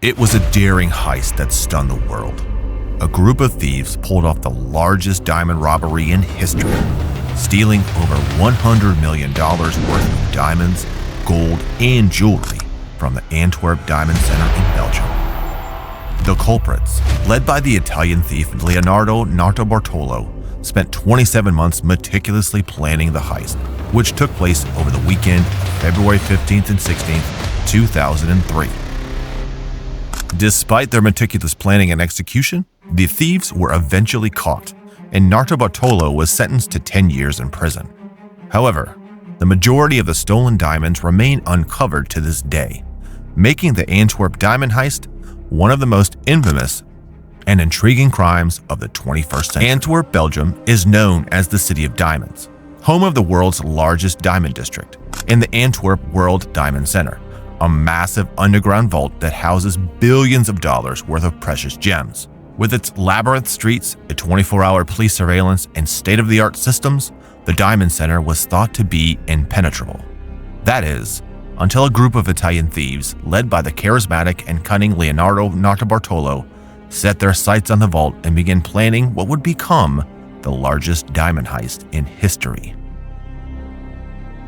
It was a daring heist that stunned the world. A group of thieves pulled off the largest diamond robbery in history, stealing over $100 million worth of diamonds, gold, and jewelry from the Antwerp Diamond Center in Belgium. The culprits, led by the Italian thief Leonardo Nartobartolo, spent 27 months meticulously planning the heist, which took place over the weekend of February 15th and 16th, 2003. Despite their meticulous planning and execution, the thieves were eventually caught, and Nartobartolo was sentenced to 10 years in prison. However, the majority of the stolen diamonds remain uncovered to this day, making the Antwerp Diamond Heist one of the most infamous and intriguing crimes of the 21st century. Antwerp, Belgium is known as the City of Diamonds, home of the world's largest diamond district, and the Antwerp World Diamond Center, a massive underground vault that houses billions of dollars worth of precious gems. With its labyrinth streets, a 24-hour police surveillance, and state-of-the-art systems, the Diamond Center was thought to be impenetrable. That is, until a group of Italian thieves, led by the charismatic and cunning Leonardo Nartobartolo, set their sights on the vault and began planning what would become the largest diamond heist in history.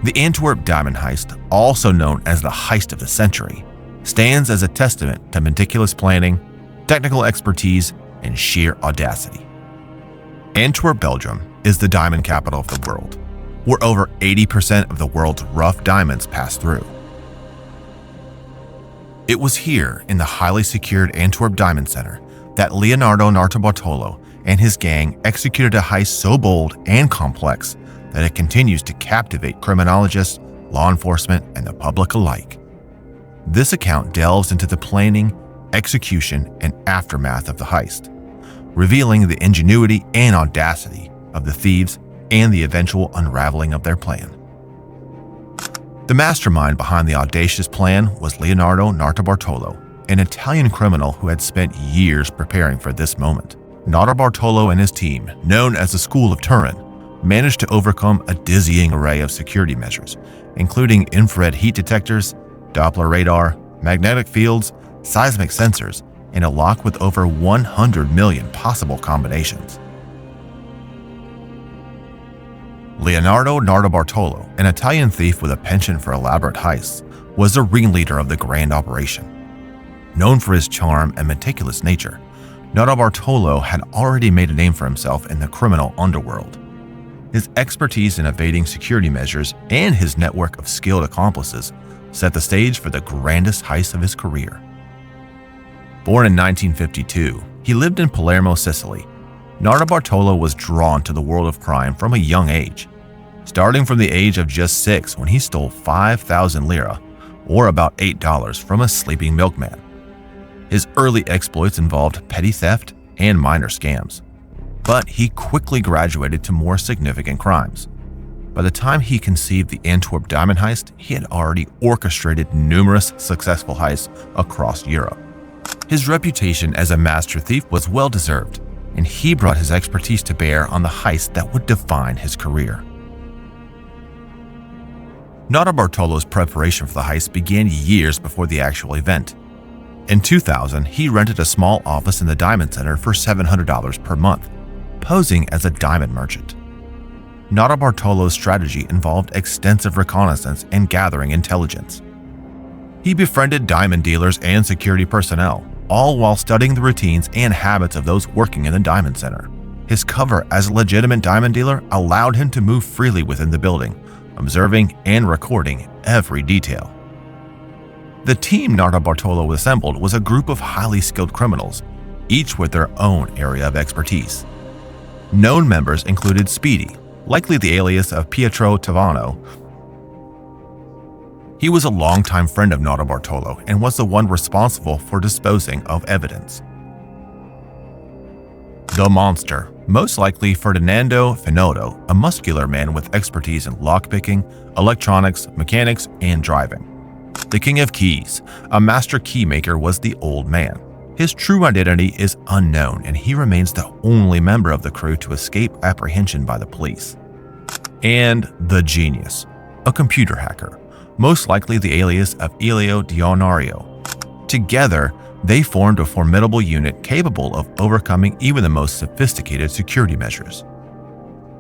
The Antwerp Diamond Heist, also known as the heist of the century, stands as a testament to meticulous planning, technical expertise, and sheer audacity. Antwerp, Belgium is the diamond capital of the world, where over 80% of the world's rough diamonds pass through. It was here in the highly secured Antwerp Diamond Center that Leonardo Nartobartolo and his gang executed a heist so bold and complex that it continues to captivate criminologists, law enforcement, and the public alike. This account delves into the planning, execution, and aftermath of the heist, revealing the ingenuity and audacity of the thieves and the eventual unraveling of their plan. The mastermind behind the audacious plan was Leonardo Nartobartolo, an Italian criminal who had spent years preparing for this moment. Nartobartolo and his team, known as the School of Turin, managed to overcome a dizzying array of security measures, including infrared heat detectors, Doppler radar, magnetic fields, seismic sensors, and a lock with over 100 million possible combinations. Leonardo Nartobartolo, an Italian thief with a penchant for elaborate heists, was the ringleader of the grand operation. Known for his charm and meticulous nature, Nartobartolo had already made a name for himself in the criminal underworld. His expertise in evading security measures and his network of skilled accomplices set the stage for the grandest heist of his career. Born in 1952, he lived in Palermo, Sicily. Nartobartolo was drawn to the world of crime from a young age, starting from the age of just 6 when he stole 5,000 lira, or about $8, from a sleeping milkman. His early exploits involved petty theft and minor scams, but he quickly graduated to more significant crimes. By the time he conceived the Antwerp Diamond Heist, he had already orchestrated numerous successful heists across Europe. His reputation as a master thief was well-deserved, and he brought his expertise to bear on the heist that would define his career. Nartobartolo's preparation for the heist began years before the actual event. In 2000, he rented a small office in the Diamond Center for $700 per month, posing as a diamond merchant. Nartobartolo's strategy involved extensive reconnaissance and gathering intelligence. He befriended diamond dealers and security personnel, all while studying the routines and habits of those working in the Diamond Center. His cover as a legitimate diamond dealer allowed him to move freely within the building, observing and recording every detail. The team Nartobartolo assembled was a group of highly skilled criminals, each with their own area of expertise. Known members included Speedy, likely the alias of Pietro Tavano. He was a longtime friend of Nartobartolo and was the one responsible for disposing of evidence. The Monster, most likely Ferdinando Finodo, a muscular man with expertise in lockpicking, electronics, mechanics, and driving. The King of Keys, a master keymaker, was the Old Man. His true identity is unknown, and he remains the only member of the crew to escape apprehension by the police. And the Genius, a computer hacker, most likely the alias of Elio Dionario. Together, They formed a formidable unit capable of overcoming even the most sophisticated security measures.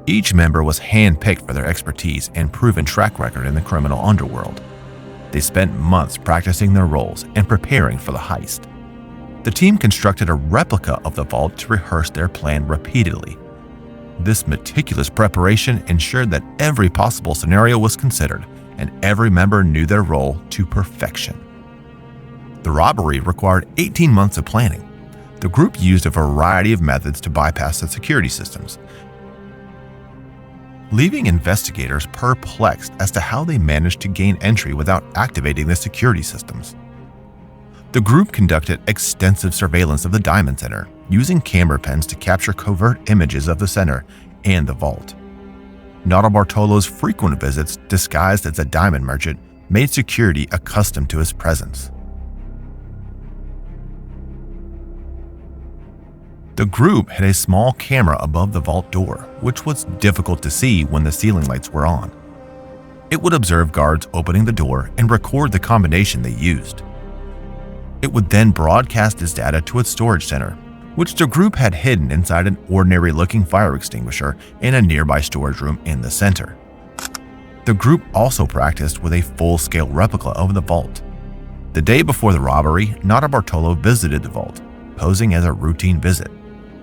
Each member was hand-picked for their expertise and proven track record in the criminal underworld. They spent months practicing their roles and preparing for the heist. The team constructed a replica of the vault to rehearse their plan repeatedly. This meticulous preparation ensured that every possible scenario was considered and every member knew their role to perfection. The robbery required 18 months of planning. The group used a variety of methods to bypass the security systems, leaving investigators perplexed as to how they managed to gain entry without activating the security systems. The group conducted extensive surveillance of the Diamond Center, using camera pens to capture covert images of the center and the vault. Notarbartolo's frequent visits, disguised as a diamond merchant, made security accustomed to his presence. The group had a small camera above the vault door, which was difficult to see when the ceiling lights were on. It would observe guards opening the door and record the combination they used. It would then broadcast its data to its storage center, which the group had hidden inside an ordinary-looking fire extinguisher in a nearby storage room in the center. The group also practiced with a full-scale replica of the vault. The day before the robbery, Notarbartolo visited the vault, posing as a routine visit.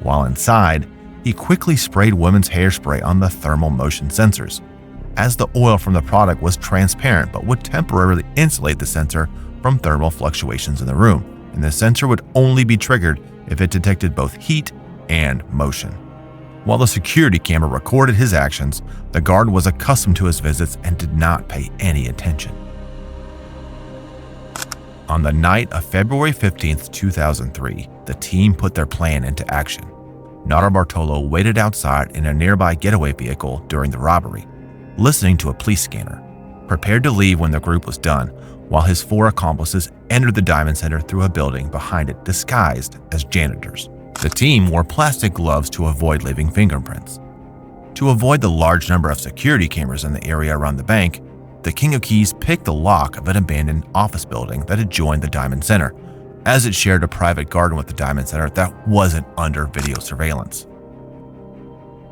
While inside, he quickly sprayed women's hairspray on the thermal motion sensors, as the oil from the product was transparent but would temporarily insulate the sensor from thermal fluctuations in the room, and the sensor would only be triggered if it detected both heat and motion. While the security camera recorded his actions, the guard was accustomed to his visits and did not pay any attention. On the night of February 15, 2003, the team put their plan into action. Notarbartolo waited outside in a nearby getaway vehicle during the robbery, listening to a police scanner, prepared to leave when the group was done, while his 4 accomplices entered the Diamond Center through a building behind it disguised as janitors. The team wore plastic gloves to avoid leaving fingerprints. To avoid the large number of security cameras in the area around the bank, the King of Keys picked the lock of an abandoned office building that adjoined the Diamond Center, as it shared a private garden with the Diamond Center that wasn't under video surveillance.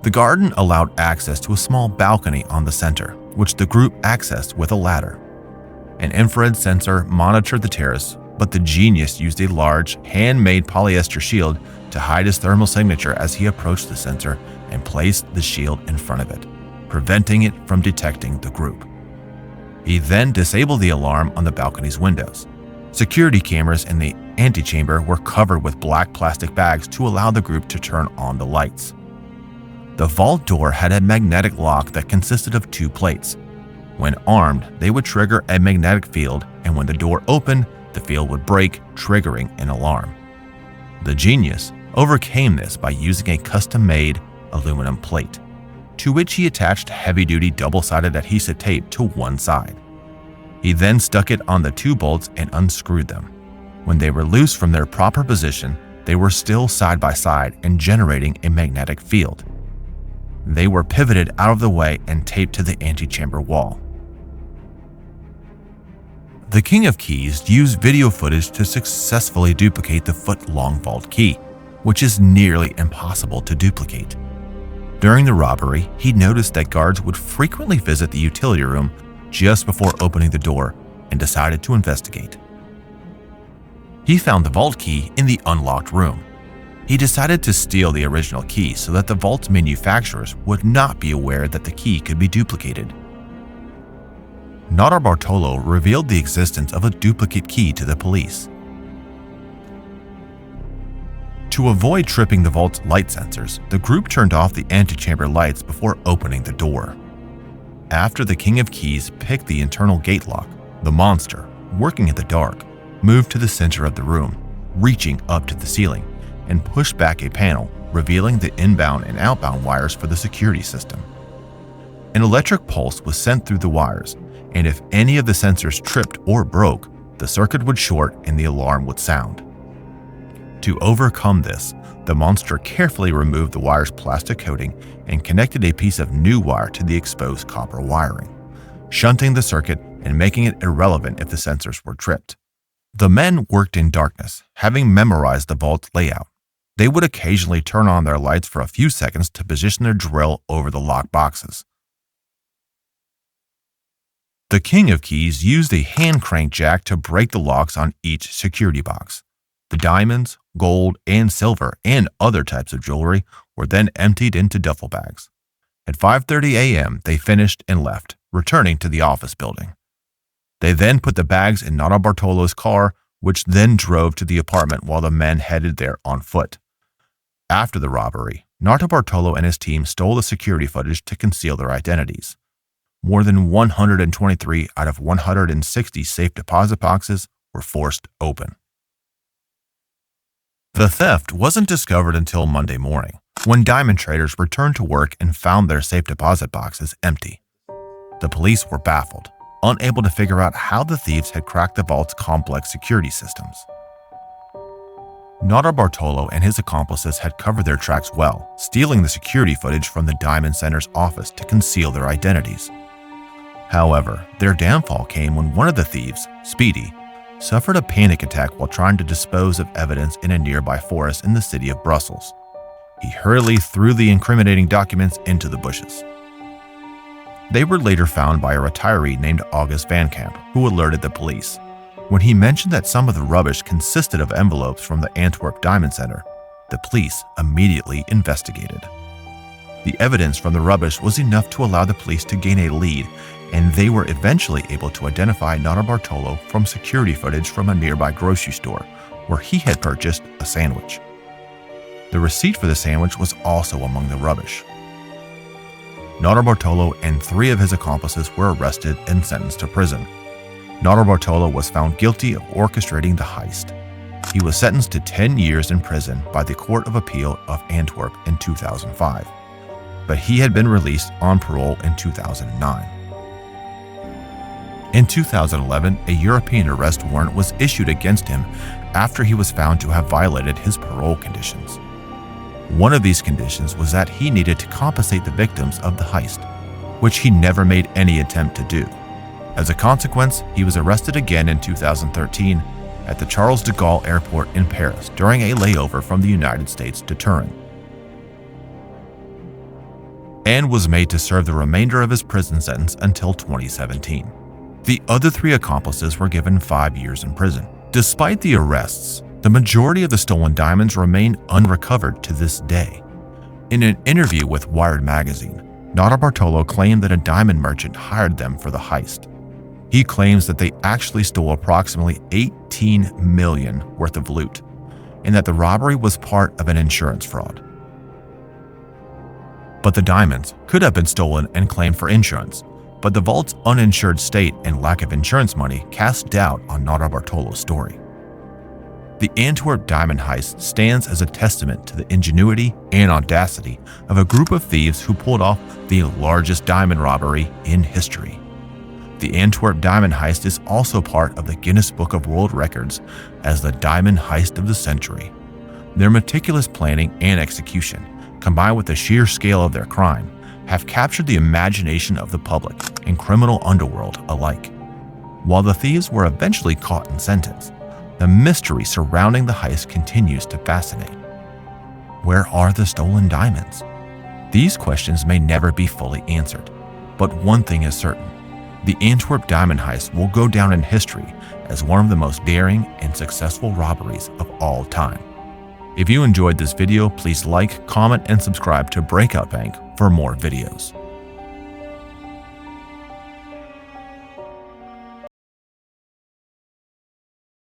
The garden allowed access to a small balcony on the center, which the group accessed with a ladder. An infrared sensor monitored the terrace, but the genius used a large, handmade polyester shield to hide his thermal signature as he approached the sensor and placed the shield in front of it, preventing it from detecting the group. He then disabled the alarm on the balcony's windows. Security cameras in the antechamber were covered with black plastic bags to allow the group to turn on the lights. The vault door had a magnetic lock that consisted of 2 plates. When armed, they would trigger a magnetic field, and when the door opened, the field would break, triggering an alarm. The genius overcame this by using a custom-made aluminum plate, to which he attached heavy-duty double-sided adhesive tape to one side. He then stuck it on the 2 bolts and unscrewed them. When they were loose from their proper position, they were still side by side and generating a magnetic field. They were pivoted out of the way and taped to the antechamber wall. The King of Keys used video footage to successfully duplicate the foot-long vault key, which is nearly impossible to duplicate. During the robbery, he noticed that guards would frequently visit the utility room just before opening the door and decided to investigate. He found the vault key in the unlocked room. He decided to steal the original key so that the vault's manufacturers would not be aware that the key could be duplicated. Notarbartolo revealed the existence of a duplicate key to the police. To avoid tripping the vault's light sensors, the group turned off the antechamber lights before opening the door. After the King of Keys picked the internal gate lock, the monster, working in the dark, moved to the center of the room, reaching up to the ceiling, and pushed back a panel, revealing the inbound and outbound wires for the security system. An electric pulse was sent through the wires, and if any of the sensors tripped or broke, the circuit would short and the alarm would sound. To overcome this, the monster carefully removed the wire's plastic coating and connected a piece of new wire to the exposed copper wiring, shunting the circuit and making it irrelevant if the sensors were tripped. The men worked in darkness, having memorized the vault's layout. They would occasionally turn on their lights for a few seconds to position their drill over the locked boxes. The King of Keys used a hand crank jack to break the locks on each security box. The diamonds, gold, and silver, and other types of jewelry were then emptied into duffel bags. At 5:30 a.m., they finished and left, returning to the office building. They then put the bags in Notarbartolo's car, which then drove to the apartment while the men headed there on foot. After the robbery, Notarbartolo and his team stole the security footage to conceal their identities. More than 123 out of 160 safe deposit boxes were forced open. The theft wasn't discovered until Monday morning, when diamond traders returned to work and found their safe deposit boxes empty. The police were baffled, unable to figure out how the thieves had cracked the vault's complex security systems. Notarbartolo and his accomplices had covered their tracks well, stealing the security footage from the Diamond Center's office to conceal their identities. However, their downfall came when one of the thieves, Speedy, suffered a panic attack while trying to dispose of evidence in a nearby forest in the city of Brussels. He hurriedly threw the incriminating documents into the bushes. They were later found by a retiree named August Van Camp, who alerted the police. When he mentioned that some of the rubbish consisted of envelopes from the Antwerp Diamond Center, the police immediately investigated. The evidence from the rubbish was enough to allow the police to gain a lead, and they were eventually able to identify Notarbartolo from security footage from a nearby grocery store, where he had purchased a sandwich. The receipt for the sandwich was also among the rubbish. Notarbartolo and 3 of his accomplices were arrested and sentenced to prison. Notarbartolo was found guilty of orchestrating the heist. He was sentenced to 10 years in prison by the Court of Appeal of Antwerp in 2005, but he had been released on parole in 2009. In 2011, a European arrest warrant was issued against him after he was found to have violated his parole conditions. One of these conditions was that he needed to compensate the victims of the heist, which he never made any attempt to do. As a consequence, he was arrested again in 2013 at the Charles de Gaulle Airport in Paris during a layover from the United States to Turin, and was made to serve the remainder of his prison sentence until 2017. The other 3 accomplices were given 5 years in prison. Despite the arrests, the majority of the stolen diamonds remain unrecovered to this day. In an interview with Wired magazine, Notarbartolo claimed that a diamond merchant hired them for the heist. He claims that they actually stole approximately $18 million worth of loot, and that the robbery was part of an insurance fraud. But the diamonds could have been stolen and claimed for insurance, but the vault's uninsured state and lack of insurance money cast doubt on Notarbartolo's story. The Antwerp Diamond Heist stands as a testament to the ingenuity and audacity of a group of thieves who pulled off the largest diamond robbery in history. The Antwerp Diamond Heist is also part of the Guinness Book of World Records as the Diamond Heist of the Century. Their meticulous planning and execution, combined with the sheer scale of their crime, have captured the imagination of the public and criminal underworld alike. While the thieves were eventually caught and sentenced, the mystery surrounding the heist continues to fascinate. Where are the stolen diamonds? These questions may never be fully answered, but one thing is certain: the Antwerp Diamond Heist will go down in history as one of the most daring and successful robberies of all time. If you enjoyed this video, please like, comment, and subscribe to Breakout Bank for more videos.